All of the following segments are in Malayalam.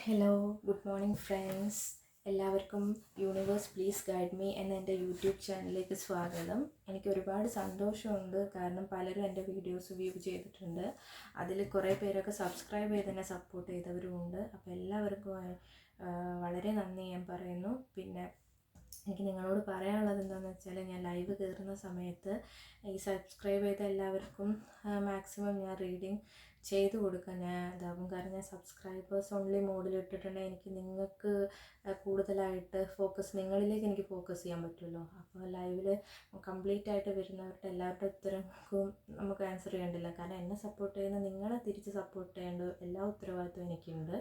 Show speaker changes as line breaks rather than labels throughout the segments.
Hello, good morning friends. എല്ലാവർക്കും യൂണിവേഴ്സ് പ്ലീസ് ഗൈഡ് മീ എന്ന എൻ്റെ യൂട്യൂബ് ചാനലിലേക്ക് സ്വാഗതം. എനിക്ക് ഒരുപാട് സന്തോഷമുണ്ട്, കാരണം പലരും എൻ്റെ വീഡിയോസ് വ്യൂ ചെയ്തിട്ടുണ്ട്. അതിൽ കുറേ പേരൊക്കെ സബ്സ്ക്രൈബ് ചെയ്ത് എന്നെ സപ്പോർട്ട് ചെയ്തവരുമുണ്ട്. അപ്പോൾ എല്ലാവർക്കും വളരെ നന്ദി ഞാൻ പറയുന്നു. പിന്നെ എനിക്ക് നിങ്ങളോട് പറയാനുള്ളത് എന്താണെന്ന് വെച്ചാൽ, ഞാൻ ലൈവ് കയറുന്ന സമയത്ത് ഈ സബ്സ്ക്രൈബ് ചെയ്ത എല്ലാവർക്കും മാക്സിമം ഞാൻ റീഡിങ് ചെയ്തു കൊടുക്കാൻ ഞാൻ ഇതാകും. കാരണം ഞാൻ സബ്സ്ക്രൈബേഴ്സ് ഓൺലി മോഡിൽ ഇട്ടിട്ടുണ്ടെങ്കിൽ എനിക്ക് നിങ്ങൾക്ക് കൂടുതലായിട്ട് നിങ്ങളിലേക്ക് എനിക്ക് ഫോക്കസ് ചെയ്യാൻ പറ്റുമല്ലോ. അപ്പോൾ ലൈവിൽ കംപ്ലീറ്റ് ആയിട്ട് വരുന്നവരുടെ എല്ലാവരുടെ ഉത്തരങ്ങൾക്കും നമുക്ക് ആൻസർ ചെയ്യേണ്ടില്ല. കാരണം എന്നെ സപ്പോർട്ട് ചെയ്യുന്ന നിങ്ങളെ തിരിച്ച് സപ്പോർട്ട് ചെയ്യേണ്ട എല്ലാ ഉത്തരവാദിത്വം എനിക്കുണ്ട്.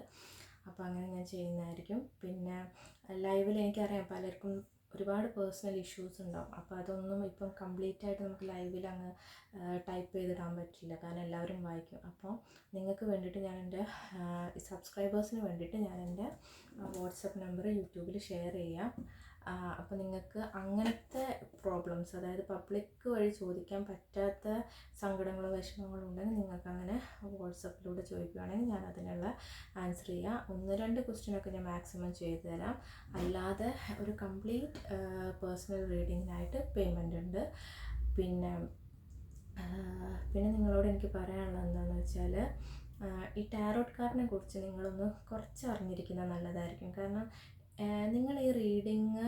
അപ്പോൾ അങ്ങനെ ഞാൻ ചെയ്യുന്നതായിരിക്കും. പിന്നെ ലൈവിൽ എനിക്കറിയാം പലർക്കും ഒരുപാട് പേഴ്സണൽ ഇഷ്യൂസ് ഉണ്ടാവും. അപ്പോൾ അതൊന്നും ഇപ്പം കംപ്ലീറ്റ് ആയിട്ട് നമുക്ക് ലൈവിൽ അങ്ങ് ടൈപ്പ് ചെയ്തിടാൻ പറ്റില്ല, കാരണം എല്ലാവരും വായിക്കും. അപ്പോൾ നിങ്ങൾക്ക് വേണ്ടിയിട്ട് ഞാൻ എൻ്റെ സബ്സ്ക്രൈബേഴ്സിന് വേണ്ടിയിട്ട് ഞാൻ എൻ്റെ വാട്സപ്പ് നമ്പർ യൂട്യൂബിൽ ഷെയർ ചെയ്യാം. അപ്പോൾ നിങ്ങൾക്ക് അങ്ങനത്തെ പ്രോബ്ലംസ്, അതായത് പബ്ലിക് വഴി ചോദിക്കാൻ പറ്റാത്ത സങ്കടങ്ങളും വിഷമങ്ങളും ഉണ്ടെങ്കിൽ നിങ്ങൾക്ക് അങ്ങനെ വാട്സപ്പിലൂടെ ചോദിക്കുകയാണെങ്കിൽ ഞാൻ അതിനുള്ള ആൻസർ ചെയ്യാം. 1-2 ക്വസ്റ്റ്യനൊക്കെ ഞാൻ മാക്സിമം ചെയ്തു തരാം. അല്ലാതെ ഒരു കംപ്ലീറ്റ് പേഴ്സണൽ റീഡിങ്ങിനായിട്ട് പേയ്മെൻ്റ് ഉണ്ട്. പിന്നെ നിങ്ങളോട് എനിക്ക് പറയാനുള്ളത് എന്താണെന്ന് വെച്ചാൽ, ഈ ടാരോട്ട് കാർഡിനെ കുറിച്ച് നിങ്ങളൊന്ന് കുറച്ച് അറിഞ്ഞിരിക്കുന്നത് നല്ലതായിരിക്കും. കാരണം നിങ്ങൾ ഈ റീഡിങ്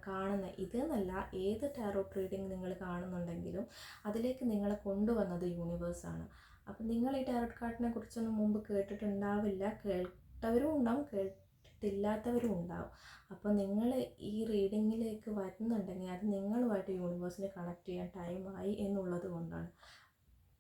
കാണുന്ന ഇതെന്നല്ല, ഏത് ടാരോട്ട് റീഡിങ് നിങ്ങൾ കാണുന്നുണ്ടെങ്കിലും അതിലേക്ക് നിങ്ങളെ കൊണ്ടുവന്നത് യൂണിവേഴ്സാണ്. അപ്പം നിങ്ങൾ ഈ ടാരോട്ട് കാർഡിനെ കുറിച്ചൊന്നും മുമ്പ് കേട്ടിട്ടുണ്ടാവില്ല, കേട്ടവരും ഉണ്ടാവും, കേട്ടിട്ടില്ലാത്തവരും ഉണ്ടാവും. അപ്പോൾ നിങ്ങൾ ഈ റീഡിങ്ങിലേക്ക് വരുന്നുണ്ടെങ്കിൽ അത് നിങ്ങളുമായിട്ട് യൂണിവേഴ്സിനെ കണക്ട് ചെയ്യാൻ ടൈമായി എന്നുള്ളത് കൊണ്ടാണ്.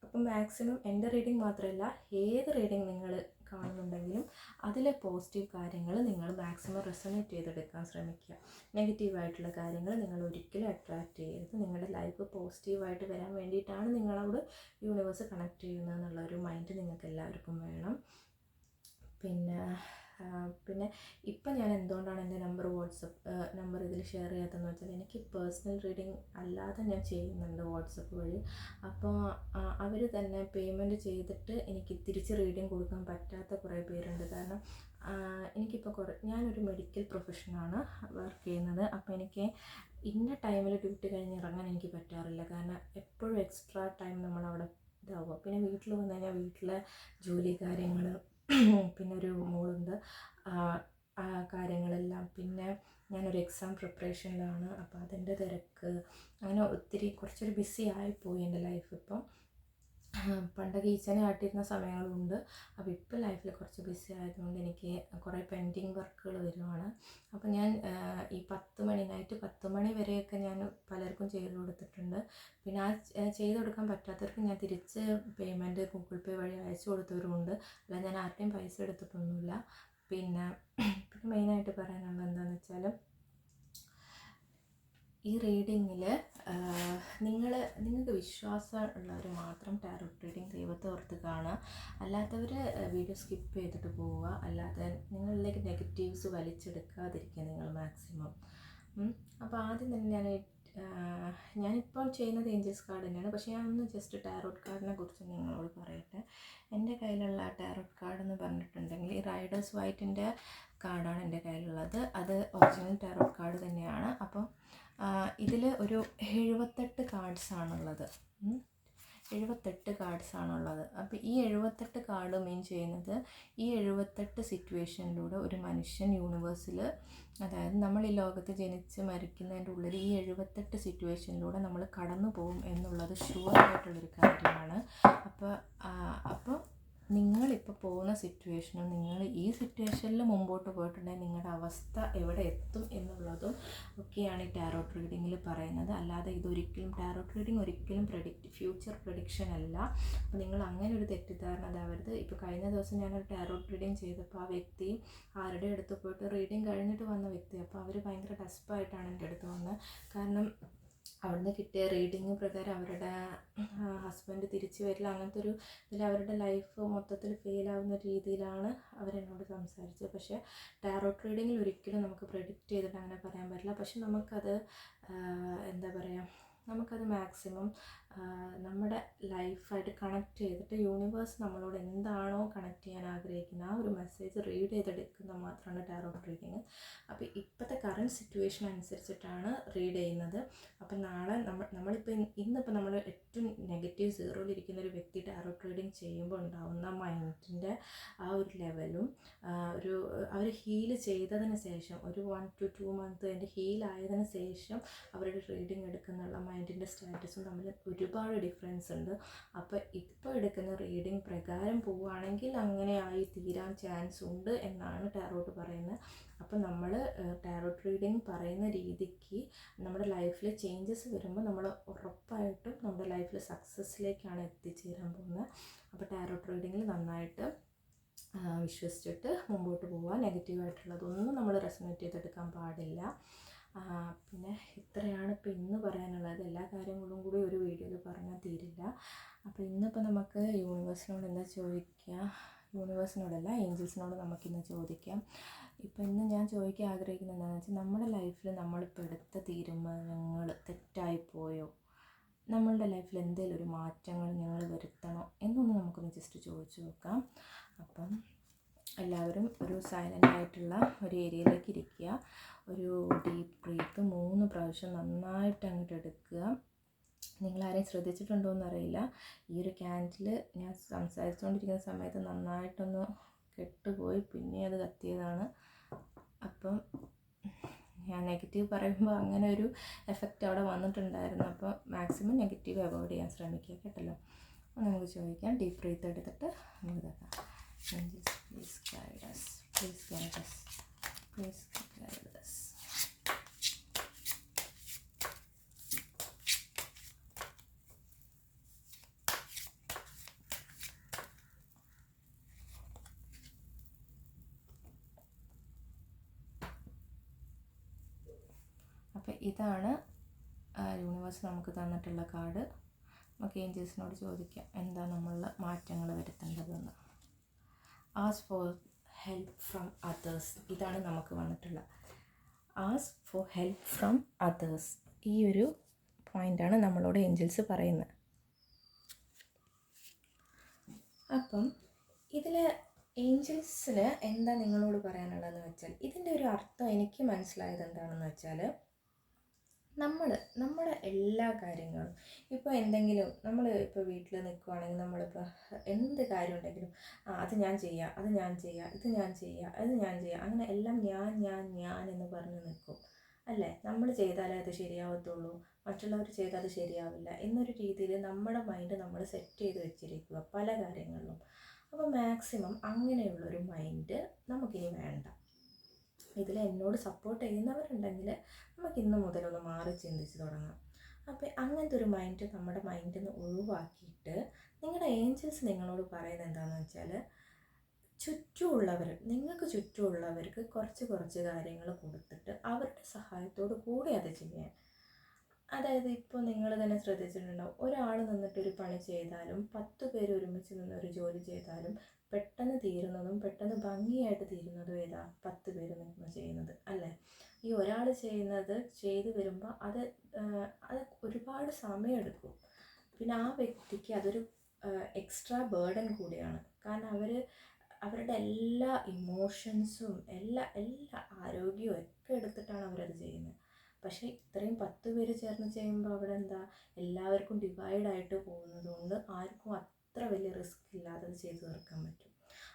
അപ്പം മാക്സിമം എൻ്റെ റീഡിങ് മാത്രമല്ല, ഏത് റീഡിങ് നിങ്ങൾ കാണുന്നുണ്ടെങ്കിലും അതിലെ പോസിറ്റീവ് കാര്യങ്ങൾ നിങ്ങൾ മാക്സിമം റെസൊനേറ്റ് ചെയ്തെടുക്കാൻ ശ്രമിക്കുക. നെഗറ്റീവായിട്ടുള്ള കാര്യങ്ങൾ നിങ്ങൾ ഒരിക്കലും അട്രാക്റ്റ് ചെയ്യരുത്. നിങ്ങളുടെ ലൈഫ് പോസിറ്റീവായിട്ട് വരാൻ വേണ്ടിയിട്ടാണ് നിങ്ങളോട് യൂണിവേഴ്സ് കണക്ട് ചെയ്യുന്നത് എന്നുള്ളൊരു മൈൻഡ് നിങ്ങൾക്ക് എല്ലാവർക്കും വേണം. പിന്നെ ഇപ്പം ഞാൻ എന്തുകൊണ്ടാണ് എൻ്റെ വാട്സപ്പ് നമ്പർ ഇതിൽ ഷെയർ ചെയ്യാത്തതെന്ന് വെച്ചാൽ, എനിക്ക് പേഴ്സണൽ റീഡിങ് അല്ലാതെ ഞാൻ ചെയ്യുന്നുണ്ട് വാട്സപ്പ് വഴി. അപ്പോൾ അവർ തന്നെ പേയ്മെൻറ്റ് ചെയ്തിട്ട് എനിക്ക് തിരിച്ച് റീഡിങ് കൊടുക്കാൻ പറ്റാത്ത കുറേ പേരുണ്ട്. കാരണം എനിക്കിപ്പോൾ ഞാനൊരു മെഡിക്കൽ പ്രൊഫഷനാണ് വർക്ക് ചെയ്യുന്നത്. അപ്പോൾ എനിക്ക് ഇന്ന ടൈമിൽ ഡ്യൂട്ടി കഴിഞ്ഞ് ഇറങ്ങാൻ എനിക്ക് പറ്റാറില്ല. കാരണം എപ്പോഴും എക്സ്ട്രാ ടൈം നമ്മളവിടെ ഇതാവുക. പിന്നെ വീട്ടിൽ വന്നു കഴിഞ്ഞാൽ വീട്ടിലെ ജോലി കാര്യങ്ങൾ, പിന്നെ ഒരു മോളുണ്ട്, കാര്യങ്ങളെല്ലാം. പിന്നെ ഞാനൊരു എക്സാം പ്രിപ്പറേഷനിലാണ്. അപ്പോൾ അതിൻ്റെ തിരക്ക്, അങ്ങനെ കുറച്ചൊരു ബിസി ആയിപ്പോയി എൻ്റെ ലൈഫ്. ഇപ്പം പണ്ടൊക്കെ ഈച്ചനെ ആട്ടിയിരുന്ന സമയങ്ങളുണ്ട്. അപ്പോൾ ഇപ്പോൾ ലൈഫിൽ കുറച്ച് ബിസി ആയതുകൊണ്ട് എനിക്ക് കുറേ പെൻഡിങ് വർക്കുകൾ വരുവാണ്. അപ്പോൾ ഞാൻ ഈ 10 മണി വരെയൊക്കെ ഞാൻ പലർക്കും ചെയ്ത് കൊടുത്തിട്ടുണ്ട്. പിന്നെ ചെയ്ത് കൊടുക്കാൻ പറ്റാത്തവർക്ക് ഞാൻ തിരിച്ച് പേയ്മെൻറ്റ് ഗൂഗിൾ പേ വഴി അയച്ചു കൊടുത്തവരുമുണ്ട്. അല്ല, ഞാൻ ആരുടെയും പൈസ എടുത്തിട്ടൊന്നുമില്ല. പിന്നെ മെയിനായിട്ട് പറയാനുള്ളത് എന്താണെന്ന് വെച്ചാൽ, ഈ റീഡിങ്ങിൽ നിങ്ങൾക്ക് വിശ്വാസം ഉള്ളവർ മാത്രം ടാരോട്ട് റീഡിങ് ദൈവത്തെ ഓർത്ത് കാണുക. അല്ലാത്തവർ വീഡിയോ സ്കിപ്പ് ചെയ്തിട്ട് പോവുക. അല്ലാതെ നിങ്ങളിലേക്ക് നെഗറ്റീവ്സ് വലിച്ചെടുക്കാതിരിക്കുക നിങ്ങൾ മാക്സിമം. അപ്പോൾ ആദ്യം തന്നെ ഞാനിപ്പോൾ ചെയ്യുന്നത് ഏഞ്ചൽസ് കാർഡ് തന്നെയാണ്. പക്ഷേ ഞാനൊന്ന് ജസ്റ്റ് ടാരോട്ട് കാർഡിനെ കുറിച്ച് നിങ്ങളോട് പറയട്ടെ. എൻ്റെ കയ്യിലുള്ള ടാരോട്ട് കാർഡ് എന്ന് പറഞ്ഞിട്ടുണ്ടെങ്കിൽ ഈ റൈഡേഴ്സ് വൈറ്റിൻ്റെ കാർഡാണ് എൻ്റെ കയ്യിലുള്ളത്. അത് ഒറിജിനൽ ടാരോട്ട് കാർഡ് തന്നെയാണ്. അപ്പം ഇതിൽ ഒരു 78 കാർഡ്സാണുള്ളത്. 78 കാർഡ്സാണുള്ളത്. അപ്പോൾ ഈ 78 കാർഡ് മീൻ ചെയ്യുന്നത്, ഈ 78 സിറ്റുവേഷനിലൂടെ ഒരു മനുഷ്യൻ യൂണിവേഴ്സിൽ, അതായത് നമ്മൾ ഈ ലോകത്ത് ജനിച്ച് മരിക്കുന്നതിൻ്റെ ഉള്ളിൽ ഈ 78 സിറ്റുവേഷനിലൂടെ നമ്മൾ കടന്നു പോകും എന്നുള്ളത് ഷുവറായിട്ടുള്ളൊരു കാര്യമാണ്. അപ്പോൾ നിങ്ങളിപ്പോൾ പോകുന്ന സിറ്റുവേഷനും നിങ്ങൾ ഈ സിറ്റുവേഷനിൽ മുമ്പോട്ട് പോയിട്ടുണ്ടെങ്കിൽ നിങ്ങളുടെ അവസ്ഥ എവിടെ എത്തും എന്നുള്ളതും ഒക്കെയാണ് ഈ ടാരോട്ട് റീഡിങ്ങിൽ പറയുന്നത്. അല്ലാതെ ടാരോട്ട് റീഡിങ് ഒരിക്കലും ഫ്യൂച്ചർ പ്രഡിക്ഷൻ അല്ല. അപ്പോൾ നിങ്ങൾ അങ്ങനെ ഒരു തെറ്റിദ്ധാരണ ഇതാവരുത്. ഇപ്പോൾ കഴിഞ്ഞ ദിവസം ഞാനൊരു ടാരോട്ട് റീഡിങ് ചെയ്തപ്പോൾ ആ വ്യക്തി ആരുടെ അടുത്ത് പോയിട്ട് റീഡിങ് കഴിഞ്ഞിട്ട് വന്ന വ്യക്തി. അപ്പോൾ അവർ ഭയങ്കര ഡെസ്പായിട്ടാണ് എൻ്റെ അടുത്ത് വന്നത്. കാരണം അവിടുന്ന് കിട്ടിയ റീഡിങ് പ്രകാരം അവരുടെ ഹസ്ബൻഡ് തിരിച്ചു വരില്ല, അങ്ങനത്തെ ഒരു ഇതിൽ അവരുടെ ലൈഫ് മൊത്തത്തിൽ ഫെയിലാവുന്ന രീതിയിലാണ് അവരെന്നോട് സംസാരിച്ചത്. പക്ഷേ ടാരോട്ട് റീഡിങ്ങിൽ ഒരിക്കലും നമുക്ക് പ്രെഡിക്റ്റ് ചെയ്തിട്ട് അങ്ങനെ പറയാൻ പറ്റില്ല. പക്ഷെ നമുക്കത് എന്താ പറയുക, നമുക്കത് മാക്സിമം നമ്മുടെ ലൈഫായിട്ട് കണക്ട് ചെയ്തിട്ട് യൂണിവേഴ്സ് നമ്മളോട് എന്താണോ കണക്ട് ചെയ്യാൻ ആഗ്രഹിക്കുന്നത് ആ ഒരു മെസ്സേജ് റീഡ് ചെയ്തെടുക്കുന്ന മാത്രമാണ് ടാരോട്ട് റീഡിങ്. അപ്പോൾ ഇപ്പോഴത്തെ കറണ്ട് സിറ്റുവേഷൻ അനുസരിച്ചിട്ടാണ് റീഡ് ചെയ്യുന്നത്. അപ്പം നാളെ നമ്മളിപ്പോൾ ഇന്നിപ്പോൾ നമ്മൾ ഏറ്റവും നെഗറ്റീവ് സീറോയിലിരിക്കുന്ന ഒരു വ്യക്തി ടാരോട്ട് റീഡിങ് ചെയ്യുമ്പോൾ ഉണ്ടാകുന്ന മൈൻഡിൻ്റെ ആ ഒരു ലെവലും അവർ ഹീൽ ചെയ്തതിന് ശേഷം ഒരു 1 to 2 month അതിൻ്റെ ഹീലായതിനു ശേഷം അവരുടെ റീഡിങ് എടുക്കുന്നുള്ള മൈൻഡിൻ്റെ സ്റ്റാറ്റസും തമ്മിൽ ഒരുപാട് ഡിഫറൻസ് ഉണ്ട്. അപ്പോൾ ഇപ്പോൾ എടുക്കുന്ന റീഡിങ് പ്രകാരം പോവുകയാണെങ്കിൽ അങ്ങനെ ആയി തീരാൻ ചാൻസ് ഉണ്ട് എന്നാണ് ടാരോട്ട് പറയുന്നത്. അപ്പോൾ നമ്മൾ ടാരോട്ട് റീഡിങ് പറയുന്ന രീതിക്ക് നമ്മുടെ ലൈഫിൽ ചേഞ്ചസ് വരുമ്പോൾ നമ്മൾ ഉറപ്പായിട്ടും നമ്മുടെ ലൈഫിൽ സക്സസ്സിലേക്കാണ് എത്തിച്ചേരാൻ പോകുന്നത്. അപ്പോൾ ടാരോട്ട് റീഡിങ്ങിൽ നന്നായിട്ട് വിശ്വസിച്ചിട്ട് മുമ്പോട്ട് പോവുക. നെഗറ്റീവായിട്ടുള്ളതൊന്നും നമ്മൾ റെസൊനേറ്റ് ചെയ്തെടുക്കാൻ പാടില്ല. പിന്നെ ഇത്രയാണ് ഇപ്പോൾ ഇന്ന് പറയാനുള്ളത്. എല്ലാ കാര്യങ്ങളും കൂടി ഒരു വീഡിയോയിൽ പറഞ്ഞാൽ തീരില്ല. അപ്പോൾ ഇന്നിപ്പോൾ നമുക്ക് യൂണിവേഴ്സിനോട് എന്താ ചോദിക്കുക, യൂണിവേഴ്സിനോടല്ല ഏഞ്ചൽസിനോട് നമുക്കിന്ന് ചോദിക്കാം. ഇപ്പോൾ ഇന്ന് ഞാൻ ചോദിക്കാൻ ആഗ്രഹിക്കുന്നത് എന്താണെന്ന് വെച്ചാൽ, നമ്മുടെ ലൈഫിൽ നമ്മളിപ്പോൾ എടുത്ത തീരുമാനങ്ങൾ തെറ്റായിപ്പോയോ, നമ്മളുടെ ലൈഫിൽ എന്തെങ്കിലും ഒരു മാറ്റങ്ങൾ ഞങ്ങൾ വരുത്തണോ എന്നൊന്ന് നമുക്കൊന്ന് ജസ്റ്റ് ചോദിച്ചു നോക്കാം. അപ്പം എല്ലാവരും ഒരു സൈലൻ്റ് ആയിട്ടുള്ള ഒരു ഏരിയയിലേക്ക് ഇരിക്കുക. ഒരു ഡീപ്പ് ബ്രീത്ത് 3 പ്രാവശ്യം നന്നായിട്ട് അങ്ങോട്ട് എടുക്കുക. നിങ്ങളാരെയും ശ്രദ്ധിച്ചിട്ടുണ്ടോ എന്നറിയില്ല, ഈ ഒരു ക്യാൻഡിൽ ഞാൻ സംസാരിച്ചുകൊണ്ടിരിക്കുന്ന സമയത്ത് നന്നായിട്ടൊന്ന് കെട്ടുപോയി, പിന്നെ അത് കത്തിയതാണ്. അപ്പം ഞാൻ നെഗറ്റീവ് പറയുമ്പോൾ അങ്ങനെ ഒരു എഫക്റ്റ് അവിടെ വന്നിട്ടുണ്ടായിരുന്നു. അപ്പോൾ മാക്സിമം നെഗറ്റീവ് അവോയ്ഡ് ചെയ്യാൻ ശ്രമിക്കുക കേട്ടല്ലോ. അപ്പോൾ നമുക്ക് ചോദിക്കാം. ഡീപ്പ് ബ്രീത്ത് എടുത്തിട്ട് നമുക്ക് ഇതാക്കാം. Please guide us. Please guide us. Please guide us. അപ്പോൾ ഇതാണ് യൂണിവേഴ്സ് നമുക്ക് തന്നിട്ടുള്ള കാർഡ്. നമുക്ക് ഏഞ്ചൽസിനോട് ചോദിക്കാം എന്താ നമ്മളുടെ മാറ്റങ്ങൾ വരുത്തേണ്ടതെന്ന്. Ask for help from others, ഇതാണ് നമുക്ക് വന്നിട്ടുള്ള ask for help from others. ഈ ഒരു പോയിൻ്റാണ് നമ്മളോട് ഏഞ്ചൽസ് പറയുന്നത്. അപ്പം ഇതിൽ ഏഞ്ചൽസിന് എന്താ നിങ്ങളോട് പറയാനുള്ളതെന്ന് വെച്ചാൽ, ഇതിൻ്റെ ഒരു അർത്ഥം എനിക്ക് മനസ്സിലായത് എന്താണെന്ന് വെച്ചാൽ, നമ്മുടെ എല്ലാ കാര്യങ്ങളും ഇപ്പോൾ എന്തെങ്കിലും നമ്മൾ ഇപ്പോൾ വീട്ടിൽ നിൽക്കുകയാണെങ്കിൽ നമ്മളിപ്പോൾ എന്ത് കാര്യം ഉണ്ടെങ്കിലും അത് ഞാൻ ചെയ്യാം, അത് ഞാൻ ചെയ്യാം, ഇത് ഞാൻ ചെയ്യാം, അത് ഞാൻ ചെയ്യാം, അങ്ങനെ എല്ലാം ഞാൻ എന്ന് പറഞ്ഞ് നിൽക്കും അല്ലേ. നമ്മൾ ചെയ്താലേ അത് ശരിയാവത്തുള്ളൂ, മറ്റുള്ളവർ ചെയ്താൽ അത് ശരിയാവില്ല എന്നൊരു രീതിയിൽ നമ്മുടെ മൈൻഡ് നമ്മൾ സെറ്റ് ചെയ്ത് വെച്ചിരിക്കുക പല കാര്യങ്ങളിലും. അപ്പോൾ മാക്സിമം അങ്ങനെയുള്ളൊരു മൈൻഡ് നമുക്കിനി വേണ്ട. ഇതിൽ എന്നോട് സപ്പോർട്ട് ചെയ്യുന്നവരുണ്ടെങ്കിൽ നമുക്ക് ഇന്ന് മുതലൊന്ന് മാറി ചിന്തിച്ച് തുടങ്ങാം. അപ്പോൾ അങ്ങനത്തെ ഒരു മൈൻഡ് നമ്മുടെ മൈൻഡിൽ നിന്ന് ഒഴിവാക്കിയിട്ട് നിങ്ങളുടെ ഏഞ്ചൽസ് നിങ്ങളോട് പറയുന്നത് എന്താണെന്ന് വെച്ചാൽ, നിങ്ങൾക്ക് ചുറ്റുമുള്ളവർക്ക് കുറച്ച് കാര്യങ്ങൾ കൊടുത്തിട്ട് അവരുടെ സഹായത്തോട് കൂടി അത് ചെയ്യാൻ. അതായത് ഇപ്പോൾ നിങ്ങൾ തന്നെ ശ്രദ്ധിച്ചിട്ടുണ്ടാവും, ഒരാൾ നിന്നിട്ടൊരു പണി ചെയ്താലും 10 പേര് ഒരുമിച്ച് നിന്ന് ഒരു ജോലി ചെയ്താലും പെട്ടെന്ന് തീരുന്നതും പെട്ടെന്ന് ഭംഗിയായിട്ട് തീരുന്നതും ഏതാ? 10 പേര് നിന്ന് ചെയ്യുന്നത് അല്ലേ. ഈ ഒരാൾ ചെയ്യുന്നത് ചെയ്ത് വരുമ്പോൾ അത് ഒരുപാട് സമയമെടുക്കും. പിന്നെ ആ വ്യക്തിക്ക് അതൊരു എക്സ്ട്രാ ബേർഡൻ കൂടിയാണ്. കാരണം അവരുടെ എല്ലാ ഇമോഷൻസും എല്ലാ ആരോഗ്യവും ഒക്കെ എടുത്തിട്ടാണ് അവരത് ചെയ്യുന്നത്. പക്ഷേ ഇത്രയും 10 പേര് ചേർന്ന് ചെയ്യുമ്പോൾ അവിടെ എന്താ, എല്ലാവർക്കും ഡിവൈഡായിട്ട് പോകുന്നത് കൊണ്ട് ആർക്കും അത്ര വലിയ റിസ്ക് ഇല്ലാതെ അത് ചെയ്തു തീർക്കാൻ പറ്റും.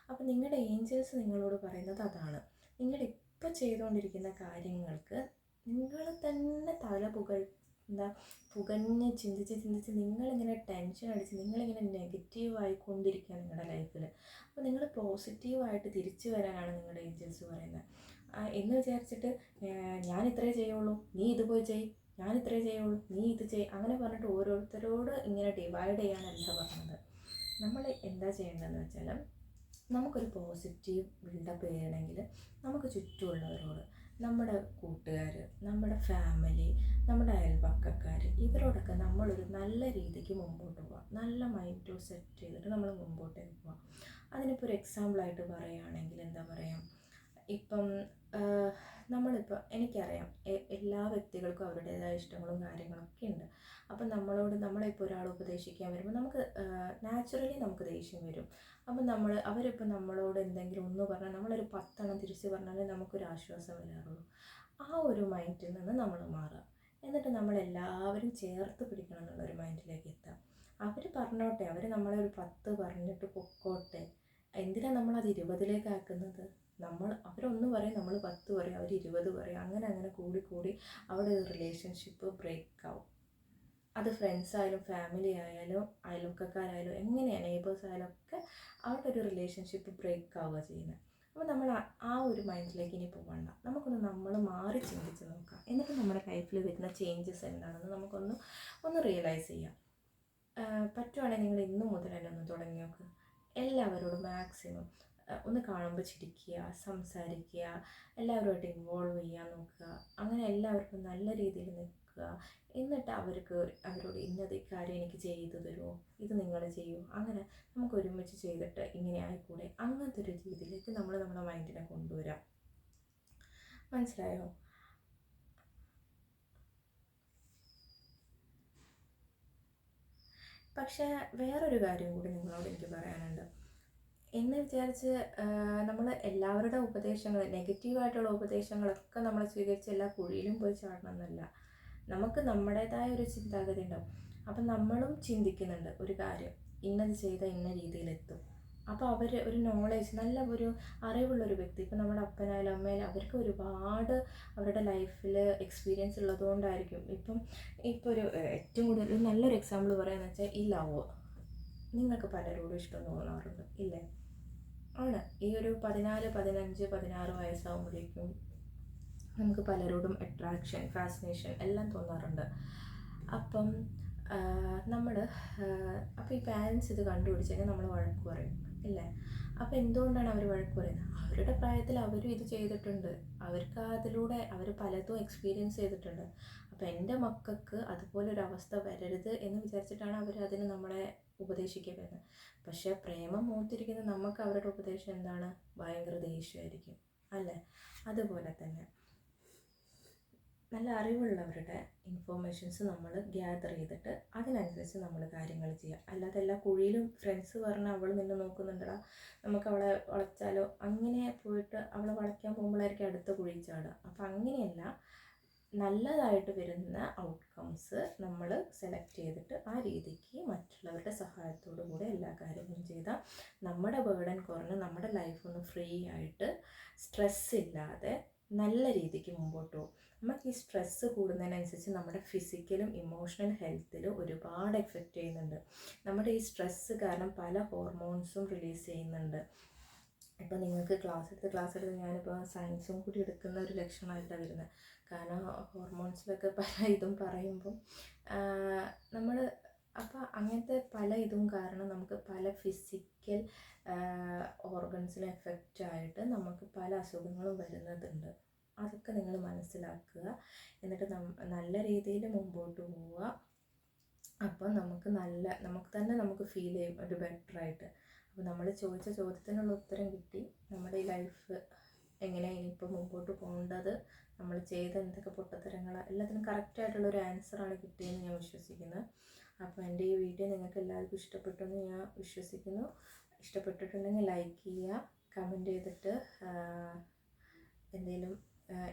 അപ്പോൾ നിങ്ങളുടെ ഏഞ്ചൽസ് നിങ്ങളോട് പറയുന്നത് അതാണ്. നിങ്ങൾ ഇപ്പോൾ ചെയ്തുകൊണ്ടിരിക്കുന്ന കാര്യങ്ങൾക്ക് നിങ്ങൾ തന്നെ പുകഞ്ഞ് ചിന്തിച്ച് നിങ്ങളിങ്ങനെ ടെൻഷൻ അടിച്ച് നിങ്ങളിങ്ങനെ നെഗറ്റീവായിക്കൊണ്ടിരിക്കുക നിങ്ങളുടെ ലൈഫിൽ. അപ്പോൾ നിങ്ങൾ പോസിറ്റീവായിട്ട് തിരിച്ചു വരാനാണ് നിങ്ങളുടെ ഏഞ്ചൽസ് പറയുന്നത്. എന്ന് വിചാരിച്ചിട്ട് ഞാൻ ഇത്രേ ചെയ്യുള്ളൂ, നീ ഇത് പോയി ചെയ്, ഞാൻ ഇത്രേ ചെയ്യുള്ളൂ, നീ ഇത് ചെയ്, അങ്ങനെ പറഞ്ഞിട്ട് ഓരോരുത്തരോട് ഇങ്ങനെ ഡിവൈഡ് ചെയ്യാനല്ല പറഞ്ഞത്. നമ്മൾ എന്താ ചെയ്യേണ്ടതെന്ന് വെച്ചാൽ, നമുക്കൊരു പോസിറ്റീവ് ബിൽഡപ്പ് ചെയ്യണമെങ്കിൽ നമുക്ക് ചുറ്റുമുള്ളവരോട്, നമ്മുടെ കൂട്ടുകാർ, നമ്മുടെ ഫാമിലി, നമ്മുടെ അയൽപക്കക്കാർ, ഇവരോടൊക്കെ നമ്മളൊരു നല്ല രീതിക്ക് മുമ്പോട്ട് പോകാം. നല്ല മൈൻഡ് സെറ്റ് ചെയ്തിട്ട് നമ്മൾ മുമ്പോട്ടേക്ക് പോകാം. അതിനിപ്പോൾ ഒരു എക്സാമ്പിളായിട്ട് പറയുകയാണെങ്കിൽ എന്താ പറയുക, ഇപ്പം നമ്മളിപ്പോൾ എനിക്കറിയാം എല്ലാ വ്യക്തികൾക്കും അവരുടേതായ ഇഷ്ടങ്ങളും കാര്യങ്ങളൊക്കെ ഉണ്ട്. അപ്പം നമ്മളിപ്പോൾ ഒരാൾ ഉപദേശിക്കാൻ വരുമ്പോൾ നമുക്ക് നാച്ചുറലി നമുക്ക് ദേഷ്യം വരും. അപ്പം അവരിപ്പോൾ നമ്മളോട് എന്തെങ്കിലും ഒന്ന് പറഞ്ഞാൽ നമ്മളൊരു 10 എണ്ണം തിരിച്ച് പറഞ്ഞാലേ നമുക്കൊരു ആശ്വാസം വരാറുള്ളൂ. ആ ഒരു മൈൻഡിൽ നിന്ന് നമ്മൾ മാറുക. എന്നിട്ട് നമ്മളെല്ലാവരും ചേർത്ത് പിടിക്കണം എന്നുള്ളൊരു മൈൻഡിലേക്ക് എത്താം. അവർ പറഞ്ഞോട്ടെ, അവർ നമ്മളെ ഒരു 10 പറഞ്ഞിട്ട് പൊക്കോട്ടെ. എന്തിനാണ് നമ്മളത് 20ലേക്ക് ആക്കുന്നത്? അവരൊന്ന് പറയും, നമ്മൾ 10 പറയും, അവർ 20 പറയും. അങ്ങനെ കൂടി അവിടെ ഒരു റിലേഷൻഷിപ്പ് ബ്രേക്ക് ആവും. അത് ഫ്രണ്ട്സ് ആയാലും ഫാമിലി ആയാലും അയൽവക്കക്കാരായാലും എങ്ങനെയാണ് നെയ്ബേഴ്സ് ആയാലും ഒക്കെ അവിടെ ഒരു റിലേഷൻഷിപ്പ് ബ്രേക്ക് ആവുക ചെയ്യുന്നത്. അപ്പോൾ നമ്മൾ ആ ഒരു മൈൻഡിലേക്ക് ഇനി പോകണ്ട. നമ്മൾ മാറി ചിന്തിച്ച് നോക്കാം. എന്നിട്ട് നമ്മുടെ ലൈഫിൽ വരുന്ന ചേഞ്ചസ് എന്താണെന്ന് ഒന്ന് റിയലൈസ് ചെയ്യാം. പറ്റുവാണെങ്കിൽ നിങ്ങൾ ഇന്നു മുതൽ തന്നെ ഒന്ന് തുടങ്ങി നോക്ക്. എല്ലാവരോടും മാക്സിമം ഒന്ന് കാണുമ്പോൾ ചിരിക്കുക, സംസാരിക്കുക, എല്ലാവരുമായിട്ട് ഇൻവോൾവ് ചെയ്യാൻ നോക്കുക. അങ്ങനെ എല്ലാവർക്കും നല്ല രീതിയിൽ നിൽക്കുക. എന്നിട്ട് അവരോട് ഇന്നത് കാര്യം എനിക്ക് ചെയ്തു തരുമോ, ഇത് നിങ്ങൾ ചെയ്യുമോ, അങ്ങനെ നമുക്ക് ഒരുമിച്ച് ചെയ്തിട്ട് ഇങ്ങനെ ആയിക്കൂടെ, അങ്ങനത്തെ ഒരു രീതിയിലേക്ക് നമ്മുടെ മൈൻഡിനെ കൊണ്ടുവരാം. മനസ്സിലായോ? പക്ഷേ വേറൊരു കാര്യം കൂടി നിങ്ങളോട് എനിക്ക് പറയാനുണ്ട്. എന്ന് വിചാരിച്ച് നമ്മൾ എല്ലാവരുടെ ഉപദേശങ്ങൾ, നെഗറ്റീവായിട്ടുള്ള ഉപദേശങ്ങളൊക്കെ നമ്മൾ സ്വീകരിച്ച് എല്ലാ കുഴിയിലും പോയി ചാടണം എന്നല്ല. നമുക്ക് നമ്മുടേതായ ഒരു ചിന്താഗതി ഉണ്ടാവും. അപ്പം നമ്മളും ചിന്തിക്കുന്നുണ്ട് ഒരു കാര്യം, ഇന്നത് ചെയ്താൽ ഇന്ന രീതിയിലെത്തും. അപ്പോൾ അവർ ഒരു നോളേജ്, നല്ല ഒരു അറിവുള്ളൊരു വ്യക്തി, ഇപ്പം നമ്മുടെ അപ്പനായാലും അമ്മയായാലും അവർക്ക് ഒരുപാട് അവരുടെ ലൈഫിൽ എക്സ്പീരിയൻസ് ഉള്ളതുകൊണ്ടായിരിക്കും. ഇപ്പോൾ ഒരു ഏറ്റവും കൂടുതൽ നല്ലൊരു എക്സാമ്പിൾ പറയുകയെന്ന് വെച്ചാൽ ഈ ലവ്. നിങ്ങൾക്ക് പലരോടും ഇഷ്ടം തോന്നാറുണ്ട് ഇല്ലേ? ആണ്. ഈ ഒരു 14, 15, 16 വയസ്സാകുമ്പോഴേക്കും നമുക്ക് പലരോടും അട്രാക്ഷൻ, ഫാസിനേഷൻ എല്ലാം തോന്നാറുണ്ട്. അപ്പം അപ്പോൾ ഈ പാരൻസ് ഇത് കണ്ടുപിടിച്ച് കഴിഞ്ഞാൽ നമ്മൾ വഴക്ക് പറയും ഇല്ലേ? അപ്പോൾ എന്തുകൊണ്ടാണ് അവർ വഴക്ക് പറയുന്നത്? അവരുടെ പ്രായത്തിൽ അവരും ഇത് ചെയ്തിട്ടുണ്ട്. അവർക്ക് അതിലൂടെ അവർ പലതും എക്സ്പീരിയൻസ് ചെയ്തിട്ടുണ്ട്. അപ്പോൾ എൻ്റെ മക്കൾക്ക് അതുപോലൊരവസ്ഥ വരരുത് എന്ന് വിചാരിച്ചിട്ടാണ് അവർ അതിന് നമ്മളെ ഉപദേശിക്കാൻ വരുന്നത്. പക്ഷേ പ്രേമം മൂത്തിരിക്കുന്ന നമുക്ക് അവരുടെ ഉപദേശം എന്താണ്? ഭയങ്കര ദേഷ്യമായിരിക്കും അല്ലേ? അതുപോലെ തന്നെ നല്ല അറിവുള്ളവരുടെ ഇൻഫോർമേഷൻസ് നമ്മൾ ഗ്യാദർ ചെയ്തിട്ട് അതിനനുസരിച്ച് നമ്മൾ കാര്യങ്ങൾ ചെയ്യുക. അല്ലാതെ എല്ലാ കുഴിയിലും ഫ്രണ്ട്സ് പറഞ്ഞാൽ അവൾ നിന്നെ നോക്കുന്നുണ്ടടാ, നമുക്ക് അവളെ വളച്ചാലോ, അങ്ങനെ പോയിട്ട് അവളെ വളയ്ക്കാൻ പോകുമ്പോഴായിരിക്കും അടുത്ത കുഴി ചാടുക. അപ്പം അങ്ങനെയല്ല, നല്ലതായിട്ട് വരുന്ന ഔട്ട്കംസ് നമ്മൾ സെലക്ട് ചെയ്തിട്ട് ആ രീതിക്ക് മറ്റുള്ളവരുടെ സഹായത്തോടു കൂടെ എല്ലാ കാര്യങ്ങളും ചെയ്താൽ നമ്മുടെ ബേർഡൻ കുറഞ്ഞ് നമ്മുടെ ലൈഫൊന്ന് ഫ്രീ ആയിട്ട് സ്ട്രെസ് ഇല്ലാതെ നല്ല രീതിക്ക് മുമ്പോട്ട് പോകും. നമുക്ക് ഈ സ്ട്രെസ്സ് കൂടുന്നതിനനുസരിച്ച് നമ്മുടെ ഫിസിക്കലും ഇമോഷണൽ ഹെൽത്തിലും ഒരുപാട് എഫക്റ്റ് ചെയ്യുന്നുണ്ട്. നമ്മുടെ ഈ സ്ട്രെസ്സ് കാരണം പല ഹോർമോൺസും റിലീസ് ചെയ്യുന്നുണ്ട്. ഇപ്പോൾ നിങ്ങൾക്ക് ക്ലാസ് എടുത്ത് ഞാനിപ്പോൾ സയൻസും കൂടി എടുക്കുന്ന ഒരു ലക്ഷണമായിട്ടാണ് വരുന്നത്. കാരണം ഹോർമോൺസിലൊക്കെ പല ഇതും പറയുമ്പം അപ്പോൾ അങ്ങനത്തെ പല ഇതും കാരണം നമുക്ക് പല ഫിസിക്കൽ ഓർഗൻസിന് എഫക്റ്റ് ആയിട്ട് നമുക്ക് പല അസുഖങ്ങളും വരുന്നതുണ്ട്. അതൊക്കെ നിങ്ങൾ മനസ്സിലാക്കുക. എന്നിട്ട് നല്ല രീതിയിൽ മുമ്പോട്ട് പോവുക. അപ്പം നമുക്ക് ഫീൽ ചെയ്യും ഒരു ബെറ്ററായിട്ട്. അപ്പോൾ നമ്മൾ ചോദിച്ച ചോദ്യത്തിനുള്ള ഉത്തരം കിട്ടി. നമ്മുടെ ഈ ലൈഫ് എങ്ങനെയാണ് ഇനിയിപ്പോൾ മുമ്പോട്ട് പോകേണ്ടത്, നമ്മൾ ചെയ്ത എന്തൊക്കെ പൊട്ടത്തരങ്ങളാണ്, എല്ലാത്തിനും കറക്റ്റായിട്ടുള്ളൊരു ആൻസറാണ് കിട്ടിയെന്ന് ഞാൻ വിശ്വസിക്കുന്നു. അപ്പോൾ എൻ്റെ ഈ വീഡിയോ നിങ്ങൾക്ക് എല്ലാവർക്കും ഇഷ്ടപ്പെട്ടെന്ന് ഞാൻ വിശ്വസിക്കുന്നു. ഇഷ്ടപ്പെട്ടിട്ടുണ്ടെങ്കിൽ ലൈക്ക് ചെയ്യുക, കമൻറ്റ് ചെയ്തിട്ട്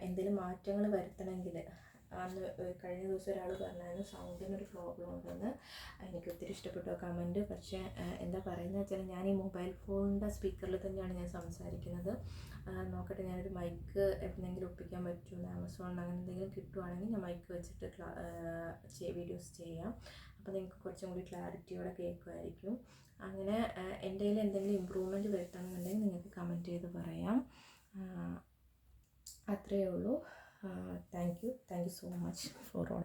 എന്തെങ്കിലും മാറ്റങ്ങൾ വരുത്തണമെങ്കിൽ. കഴിഞ്ഞ ദിവസം ഒരാൾ പറഞ്ഞായിരുന്നു സൗണ്ടിനൊരു പ്രോബ്ലം ഉണ്ടെന്ന്. എനിക്ക് ഒത്തിരി ഇഷ്ടപ്പെട്ടു ആ കമൻറ്റ്. പക്ഷേ എന്താ പറയുന്നത് വെച്ചാൽ ഞാൻ ഈ മൊബൈൽ ഫോണിൻ്റെ സ്പീക്കറിൽ തന്നെയാണ് ഞാൻ സംസാരിക്കുന്നത്. നോക്കട്ടെ, ഞാനൊരു മൈക്ക് എവിടെയെങ്കിലും ഒപ്പിക്കാൻ പറ്റുമോ, ആമസോണിൽ അങ്ങനെ എന്തെങ്കിലും കിട്ടുവാണെങ്കിൽ ഞാൻ മൈക്ക് വെച്ചിട്ട് വീഡിയോസ് ചെയ്യാം. അപ്പോൾ നിങ്ങൾക്ക് കുറച്ചും കൂടി ക്ലാരിറ്റിയോടെ കേൾക്കുമായിരിക്കും. അങ്ങനെ എൻ്റെ കയ്യിൽ എന്തെങ്കിലും ഇമ്പ്രൂവ്മെൻറ്റ് വരുത്തണമെന്നുണ്ടെങ്കിൽ നിങ്ങൾക്ക് കമൻറ്റ് ചെയ്ത് പറയാം. അത്രയേ ഉള്ളൂ. Thank you so much for all.